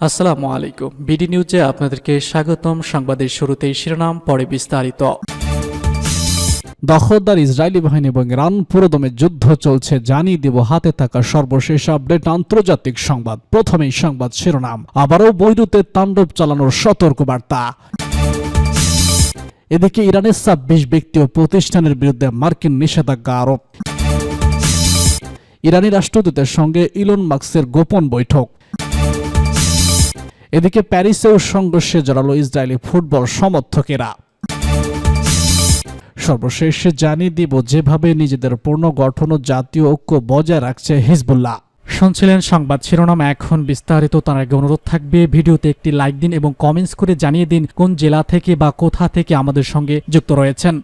আসসালামু আলাইকুম। বিডি নিউজে আপনাদেরকে স্বাগতম। সংবাদের শুরুতেই শিরোনাম, পরে বিস্তারিত। দখলদার ইসরায়েলি বাহিনী এবং ইরান পুরোদমে যুদ্ধ চলছে, জানিয়ে দেব হাতে থাকা সর্বশেষ আপডেট আন্তর্জাতিক সংবাদ। প্রথমেই সংবাদ শিরোনাম, আবারও বৈরুতে তাণ্ডব চালানোর সতর্কবার্তা। এদিকে ইরানের ২৬ ব্যক্তি ও প্রতিষ্ঠানের বিরুদ্ধে মার্কিন নিষেধাজ্ঞা আরোপ। ইরানি রাষ্ট্রদূতের সঙ্গে ইলন মাস্কের গোপন বৈঠক। এদিকে প্যারিসেও সংঘর্ষে জড়ালো ইসরায়েলি ফুটবল সমর্থকেরা। সর্বশেষ জানিয়ে দিব যেভাবে নিজেদের পুনর্গঠন ও জাতীয় ঐক্য বজায় রাখছে হিজবুল্লাহ। শুনছিলেন সংবাদ শিরোনাম, এখন বিস্তারিত। তার আগে অনুরোধ থাকবে ভিডিওতে একটি লাইক দিন এবং কমেন্টস করে জানিয়ে দিন কোন জেলা থেকে বা কোথা থেকে আমাদের সঙ্গে যুক্ত রয়েছেন।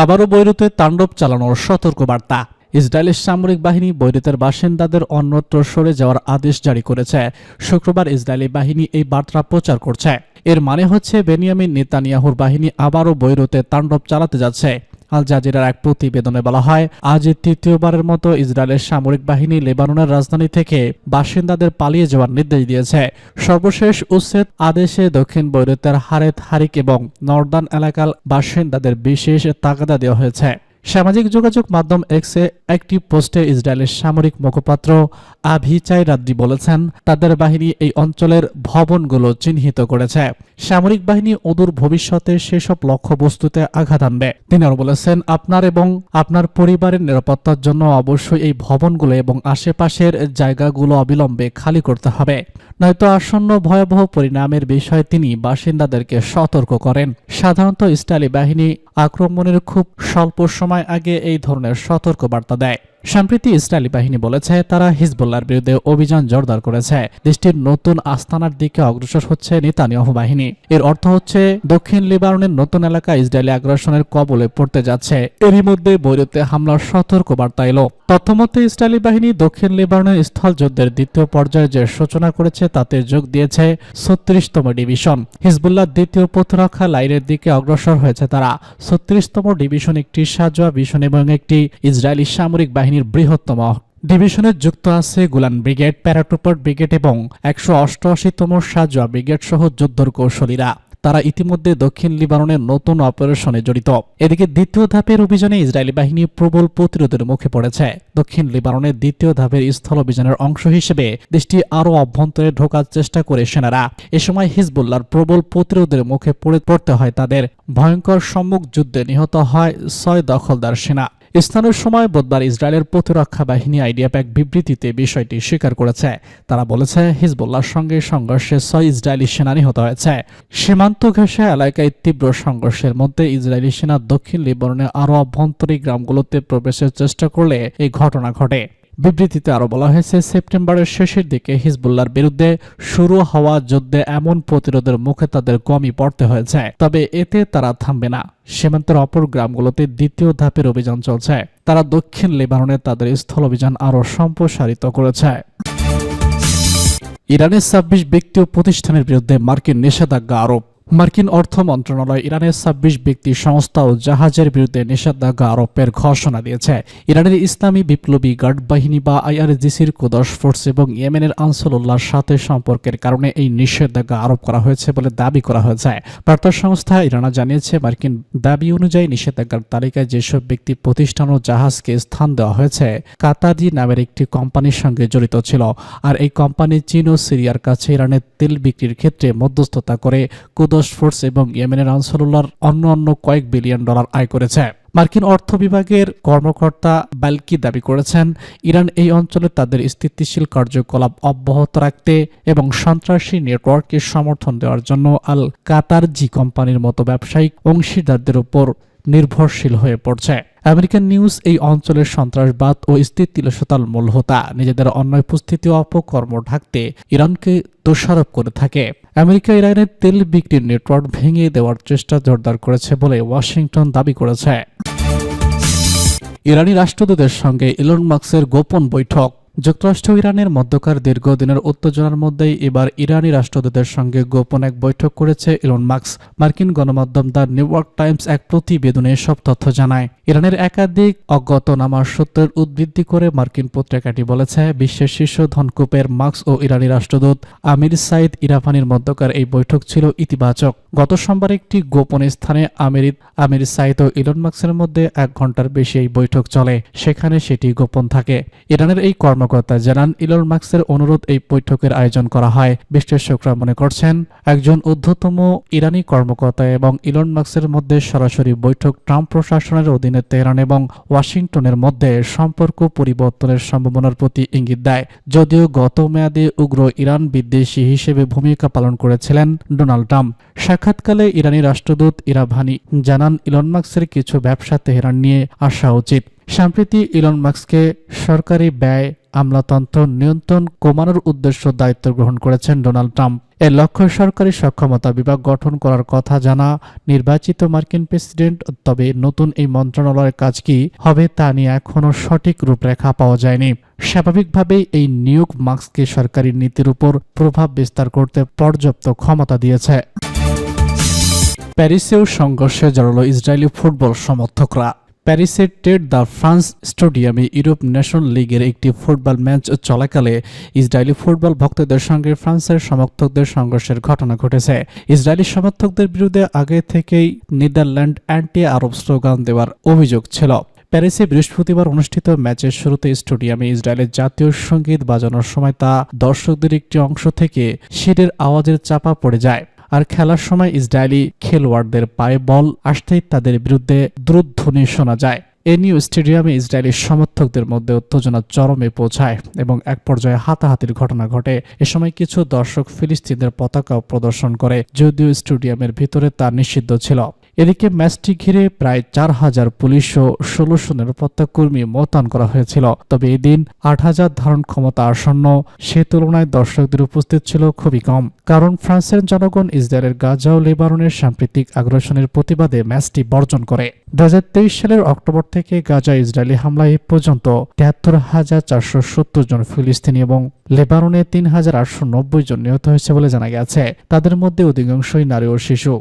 আবারও বৈরুতে তাণ্ডব চালানোর সতর্কবার্তা। ইসরায়েলের সামরিক বাহিনী বৈরুতের বাসিন্দাদের অন্যত্র সরে যাওয়ার আদেশ জারি করেছে। শুক্রবার ইসরায়েলি বাহিনী এই বার্তা প্রচার করছে। এর মানে হচ্ছে বেনিয়ামিন নেতানিয়াহুর বাহিনী আবারও বৈরুতে তাণ্ডব চালাতে যাচ্ছে। আল জাজিরার এক প্রতিবেদনে বলা হয়, আজ তৃতীয়বারের মতো ইসরায়েলের সামরিক বাহিনী লেবাননের রাজধানী থেকে বাসিন্দাদের পালিয়ে যাওয়ার নির্দেশ দিয়েছে। সর্বশেষ উচ্ছেদ আদেশে দক্ষিণ বৈরুতের হারেত হারিক এবং নর্দার্ন এলাকার বাসিন্দাদের বিশেষ তাগাদা দেওয়া হয়েছে। সামাজিক যোগাযোগ মাধ্যম এক্সে একটি পোস্টে ইসরায়েলের সামরিক মুখপাত্র আভিচাই রাদ্রি বলেছেন, তাদের বাহিনী এই অঞ্চলের ভবনগুলো চিহ্নিত করেছে। সামরিক বাহিনী অদূর ভবিষ্যতে সেসব লক্ষ্যবস্তুতে আঘাত আনবে। তিনি আরও বলেছেন, আপনার এবং আপনার পরিবারের নিরাপত্তার জন্য অবশ্যই এই ভবনগুলো এবং আশেপাশের জায়গাগুলো অবিলম্বে খালি করতে হবে, নয়তো আসন্ন ভয়াবহ পরিণামের বিষয়ে তিনি বাসিন্দাদেরকে সতর্ক করেন। সাধারণত ইসরায়েলি বাহিনী আক্রমণের খুব স্বল্প সময় আগে এই ধরনের সতর্কবার্তা দেয়। সম্প্রতি ইসরায়েলি বাহিনী বলেছে তারা হিজবুল্লাহর বিরুদ্ধে অভিযান জোরদার করেছে। দেশটির নতুন আস্তানার দিকে অগ্রসর হচ্ছে নেতানিয়াহু বাহিনী। এর অর্থ হচ্ছে দক্ষিণ লেবাননের নতুন এলাকা ইসরায়েলি আগ্রাসনের কবলে পড়তে যাচ্ছে। এরই মধ্যে বৈরুতে হামলার সতর্কবার্তা এলো। তথ্যমতে ইসরায়েলি বাহিনী দক্ষিণ লেবাননের স্থল যুদ্ধের দ্বিতীয় পর্যায়ে যে সূচনা করেছে তাতে যোগ দিয়েছে ৩৬তম ডিভিশন। হিজবুল্লাহ দ্বিতীয় প্রতিরক্ষা লাইনের দিকে অগ্রসর হয়েছে তারা। ৩৬তম ডিভিশন একটি সাজোয়া মিশন এবং একটি ইসরায়েলি সামরিক বাহিনীর বৃহত্তম। ডিভিশনে যুক্ত আছে গোলান ব্রিগেড, প্যারাট্রুপার ব্রিগেড এবং ১৮৮তম সাজোয়া ব্রিগেড সহ যুদ্ধর কৌশলীরা। তারা ইতিমধ্যে দক্ষিণ লিবাননের নতুন অপারেশনে জড়িত। এদিকে দ্বিতীয় ধাপের অভিযানে ইসরায়েলি বাহিনী প্রবল প্রতিরোধের মুখে পড়েছে। দক্ষিণ লিবাননের দ্বিতীয় ধাপের স্থল অভিযানের অংশ হিসেবে দেশটি আরও অভ্যন্তরে ঢোকার চেষ্টা করে সেনারা। এ সময় হিজবুল্লাহর প্রবল প্রতিরোধের মুখে পড়তে হয় তাদের। ভয়ঙ্কর সম্মুখ যুদ্ধে নিহত হয় ৬ দখলদার সেনা। স্থানীয় সময় বুধবার ইসরায়েলের প্রতিরক্ষা বাহিনী আইডিএফ এক বিবৃতিতে বিষয়টি স্বীকার করেছে। তারা বলেছে, হিজবুল্লাহর সঙ্গে সংঘর্ষে ৬ ইসরায়েলি সেনা নিহত হয়েছে। সীমান্ত ঘেঁষা এলাকায় তীব্র সংঘর্ষের মধ্যে ইসরায়েলি সেনা দক্ষিণ লিবাননে আরও অভ্যন্তরীণ গ্রামগুলোতে প্রবেশের চেষ্টা করলে এই ঘটনা ঘটে। বিবৃতিতে আরও বলা হয়েছে, সেপ্টেম্বরের শেষের দিকে হিজবুল্লাহর বিরুদ্ধে শুরু হওয়া যুদ্ধে এমন প্রতিরোধের মুখে তাদের কমই পড়তে হয়েছে। তবে এতে তারা থামবে না। সীমান্তের অপর গ্রামগুলোতে দ্বিতীয় ধাপের অভিযান চলছে। তারা দক্ষিণ লেবাননে তাদের স্থল অভিযান আরও সম্প্রসারিত করেছে। ইরানের ২৬ ব্যক্তি ও প্রতিষ্ঠানের বিরুদ্ধে মার্কিন নিষেধাজ্ঞা আরোপ। মার্কিন অর্থ মন্ত্রণালয় ইরানের ২৬ ব্যক্তি, সংস্থা ও জাহাজের বিরুদ্ধে নিষেধাজ্ঞা আরোপের ঘোষণা দিয়েছে। ইরানের ইসলামী বিপ্লবী গার্ড বাহিনী বা আইআরজিসির কুদস ফোর্স এবং ইয়েমেনের আনসারুল্লাহর সাথে সম্পর্কের কারণে এই নিষেধাজ্ঞা আরোপ করা হয়েছে বলে দাবি করা হয়েছে। বার্তা সংস্থা ইরানা জানিয়েছে, মার্কিন দাবি অনুযায়ী নিষেধাজ্ঞার তালিকায় যেসব ব্যক্তি, প্রতিষ্ঠান ও জাহাজকে স্থান দেওয়া হয়েছে কাতাদি নামের একটি কোম্পানির সঙ্গে জড়িত ছিল। আর এই কোম্পানি চীন ও সিরিয়ার কাছে ইরানের তেল বিক্রির ক্ষেত্রে মধ্যস্থতা করে কুদস ফোর্স এবং ইয়েমেনের আনসারুল্লাহর অন্য কয়েক বিলিয়ন ডলার আয় করেছে। মার্কিন অর্থ বিভাগের কর্মকর্তা বালকি দাবি করেছেন, ইরান এই অঞ্চলে তাদের স্থিতিশীল কার্যকলাপ অব্যাহত রাখতে এবং সন্ত্রাসী নেটওয়ার্ককে সমর্থন দেওয়ার জন্য আল কাতারজি কোম্পানির মতো ব্যবসায়িক অংশীদারদের উপর নির্ভরশীল হয়ে পড়ছে। আমেরিকান নিউজ এই অঞ্চলের সন্ত্রাসবাদ ও স্থিতিশীলতার মূল হোতা, নিজেদের অন্যায় উপস্থিতি ও অপকর্ম ঢাকতে ইরানকে দোষারোপ করে থাকে। আমেরিকা ইরানের তেল বিক্রির নেটওয়ার্ক ভেঙে দেওয়ার চেষ্টা জোরদার করেছে বলে ওয়াশিংটন দাবি করেছে। ইরানি রাষ্ট্রদূতের সঙ্গে ইলন মাস্কের গোপন বৈঠক। যুক্তরাষ্ট্র ইরানের মধ্যকার দীর্ঘদিনের উত্তেজনার মধ্যেই এবার ইরানি রাষ্ট্রদূতের সঙ্গে গোপন এক বৈঠক করেছে ইলন মাস্ক। মার্কিন গণমাধ্যম দ্য নিউ ইয়র্ক টাইমস এক প্রতিবেদনে সব তথ্য জানায়। ইরানের একাধিক অজ্ঞাতনামা সূত্রের উদ্ধৃতি করে মার্কিন পত্রিকাটি বলেছে, বিশ্বের শীর্ষ ধনকুপের মাস্ক ও ইরানি রাষ্ট্রদূত আমির সাইদ ইরাফানির মধ্যকার এই বৈঠক ছিল ইতিবাচক। গত সোমবার একটি গোপন স্থানে আমির সাইদ ও ইলন মাস্কের মধ্যে 1 ঘন্টার বেশি এই বৈঠক চলে। সেখানে সেটি গোপন থাকে। ইরানের এই কর্মকর্তা জানান, ইলন মাস্কের অনুরোধ এই বৈঠকের আয়োজন করা হয়। বিশ্লেষকরা মনে করছেন, একজন ঊর্ধ্বতম ইরানি কর্মকর্তা এবং ইলন মাস্কের মধ্যে সরাসরি বৈঠক ট্রাম্প প্রশাসনের অধীনে তেহরান এবং ওয়াশিংটনের মধ্যে সম্পর্ক পরিবর্তনের সম্ভাবনার প্রতি ইঙ্গিত দেয়। যদিও গত মেয়াদে উগ্র ইরান বিদ্বেষী হিসেবে ভূমিকা পালন করেছিলেন ডোনাল্ড ট্রাম্প। সাক্ষাৎকালে ইরানি রাষ্ট্রদূত ইরাভানি জানান, ইলন মাস্কের কিছু ব্যবসা তেহরান নিয়ে আসা উচিত। সম্প্রতি ইলন মাস্ককে সরকারি ব্যয় আমলাতন্ত্র নিয়ন্ত্রণ কমানোর উদ্দেশ্য দায়িত্ব গ্রহণ করেছেন ডোনাল্ড ট্রাম্প। এর লক্ষ্য সরকারি সক্ষমতা বিভাগ গঠন করার কথা জানা নির্বাচিত মার্কিন প্রেসিডেন্ট। তবে নতুন এই মন্ত্রণালয়ের কাজ কি হবে তা নিয়ে এখনও সঠিক রূপরেখা পাওয়া যায়নি। স্বাভাবিকভাবেই এই নিয়োগ মাস্ককে সরকারি নীতির উপর প্রভাব বিস্তার করতে পর্যাপ্ত ক্ষমতা দিয়েছে। প্যারিসেও সংঘর্ষে জড়ালো ইসরায়েলি ফুটবল সমর্থকরা। প্যারিসের টেড দ্য ফ্রান্স স্টেডিয়ামে ইউরোপ ন্যাশন লিগের একটি ফুটবল ম্যাচ চলাকালে ইসরায়েলি ফুটবল ভক্তদের সঙ্গে ফ্রান্সের সমর্থকদের সংঘর্ষের ঘটনা ঘটেছে। ইসরায়েলি সমর্থকদের বিরুদ্ধে আগে থেকেই নেদারল্যান্ড অ্যান্টি আরব স্লোগান দেওয়ার অভিযোগ ছিল। প্যারিসে বৃহস্পতিবার অনুষ্ঠিত ম্যাচের শুরুতে স্টেডিয়ামে ইসরায়েলের জাতীয় সঙ্গীত বাজানোর সময় তা দর্শকদের একটি অংশ থেকে শিরের আওয়াজের চাপা পড়ে যায়। আর খেলার সময় ইসরায়েলি খেলোয়াড়দের পায়ে বল আসতেই তাদের বিরুদ্ধে দ্রুতধ্বনি শোনা যায়। এ নিয়ে স্টেডিয়ামে ইসরায়েলি সমর্থকদের মধ্যে উত্তেজনা চরমে পৌঁছায় এবং এক পর্যায়ে হাতাহাতির ঘটনা ঘটে। এ সময় কিছু দর্শক ফিলিস্তিনের পতাকাও প্রদর্শন করে, যদিও স্টেডিয়ামের ভিতরে তা নিষিদ্ধ ছিল। এদিকে ম্যাচটি ঘিরে প্রায় 4000 পুলিশ ও 1600 নিরাপত্তা কর্মী মোতায়েন করা হয়েছিল। তবে এদিন 8000 ধারণ ক্ষমতা আসন্ন, সে তুলনায় দর্শকদের উপস্থিত ছিল খুবই কম। কারণ ফ্রান্সের জনগণ ইসরায়েলের গাজা ও লেবাননের সাম্প্রতিক আগ্রাসনের প্রতিবাদে ম্যাচটি বর্জন করে। 2023 সালের অক্টোবর থেকে গাজা ইসরায়েলি হামলায় এ পর্যন্ত 73,470 জন ফিলিস্তিনি এবং লেবাননে 3890 জন নিহত হয়েছে বলে জানা গেছে। তাদের মধ্যে অধিকাংশই নারী ও শিশু।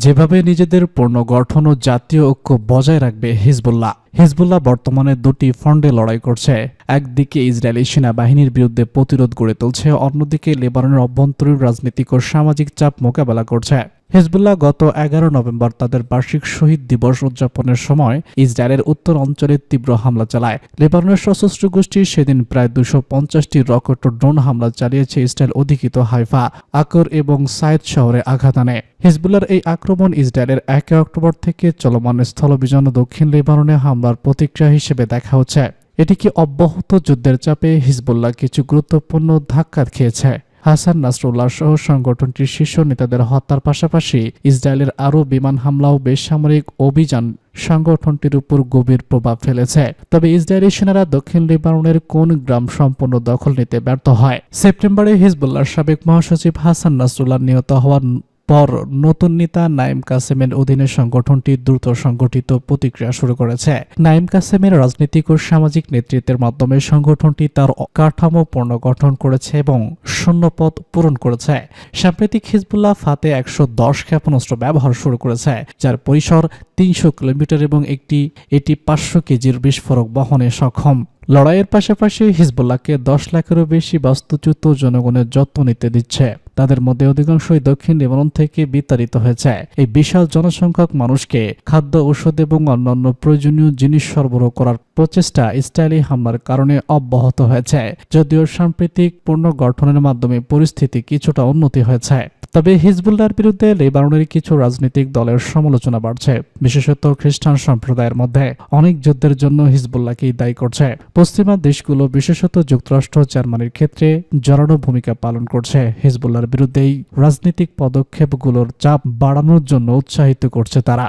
যেভাবে নিজেদের পুনর্গঠন ও জাতীয় ঐক্য বজায় রাখবে হিজবুল্লাহ বর্তমানে দুটি ফ্রন্টে লড়াই করছে। একদিকে ইসরায়েলি সেনাবাহিনীর বিরুদ্ধে প্রতিরোধ গড়ে তুলছে, অন্যদিকে লেবাননের অভ্যন্তরীণ রাজনৈতিক ও সামাজিক চাপ মোকাবেলা করছে। হিজবুল্লাহ গত 11 নভেম্বর তাদের বার্ষিক শহীদ দিবস উদযাপনের সময় ইসরায়েলের উত্তর অঞ্চলে তীব্র হামলা চালায়। লেবাননের সশস্ত্র গোষ্ঠী সেদিন প্রায় 250টি রকেট ও ড্রোন হামলা চালিয়েছে ইসরায়েল অধিকৃত হাইফা, আকর এবং সাইদ শহরে আঘাত আনে। হিজবুল্লাহর এই আক্রমণ ইসরায়েলের 1 অক্টোবর থেকে চলমান স্থলভিযান দক্ষিণ লেবাননে হামলার প্রতিক্রিয়া হিসেবে দেখা হচ্ছে। এটিকে অব্যাহত যুদ্ধের চাপে হিজবুল্লাহ কিছু গুরুত্বপূর্ণ ধাক্কা খেয়েছে। হাসান নাসরুল্লাহ সহ সংগঠনটির শীর্ষ নেতাদের হত্যার পাশাপাশি ইসরায়েলের আরও বিমান হামলা ও বেসামরিক অভিযান সংগঠনটির উপর গভীর প্রভাব ফেলেছে। তবে ইসরায়েলি সেনারা দক্ষিণ লেবাননের কোন গ্রাম সম্পূর্ণ দখল নিতে ব্যর্থ হয়। সেপ্টেম্বরে হিজবুল্লাহর সাবেক মহাসচিব হাসান নাসরুল্লাহ নিহত হওয়ার পর নতুন নেতা নাইম কাসেমের অধীনে সংগঠনটি দ্রুত সংগঠিত প্রতিক্রিয়া শুরু করেছে। নাইম কাসেমের রাজনৈতিক ও সামাজিক নেতৃত্বের মাধ্যমে সংগঠনটি তার কাঠামো পুনর্গঠন করেছে এবং শূন্যপদ পূরণ করেছে। সাম্প্রতিক হিজবুল্লাহ ফাতে 110 ক্ষেপণাস্ত্র ব্যবহার শুরু করেছে, যার পরিসর 300 কিলোমিটার এবং এটি 500 কেজির বিস্ফোরক বহনে সক্ষম। লড়াইয়ের পাশাপাশি হিজবুল্লাহকে 10 লাখেরও বেশি বাস্তুচ্যুত জনগণের যত্ন নিতে দিচ্ছে। তাদের মধ্যে অধিকাংশই দক্ষিণ লেবানন থেকে বিতাড়িত হয়েছে। এই বিশাল জনসংখ্যক মানুষকে খাদ্য, ঔষধ এবং অন্যান্য প্রয়োজনীয় জিনিস সরবরাহ করার প্রচেষ্টা ইসরায়েলি হামলার কারণে অব্যাহত হয়েছে, যদিও সাম্প্রতিক পুনর্গঠনের মাধ্যমে পরিস্থিতি কিছুটা উন্নতি হয়েছে। তবে হিজবুল্লাহর বিরুদ্ধে লেবাননের কিছু রাজনৈতিক দলের সমালোচনা বাড়ছে, বিশেষত খ্রিস্টান সম্প্রদায়ের মধ্যে। অনেক যুদ্ধের জন্য হিজবুল্লাহকেই দায়ী করছে। পশ্চিমা দেশগুলো, বিশেষত যুক্তরাষ্ট্র, জার্মানির ক্ষেত্রে জোরালো ভূমিকা পালন করছে। হিজবুল্লাহর বিরুদ্ধে এই রাজনৈতিক পদক্ষেপগুলোর চাপ বাড়ানোর জন্য উৎসাহিত করছে তারা।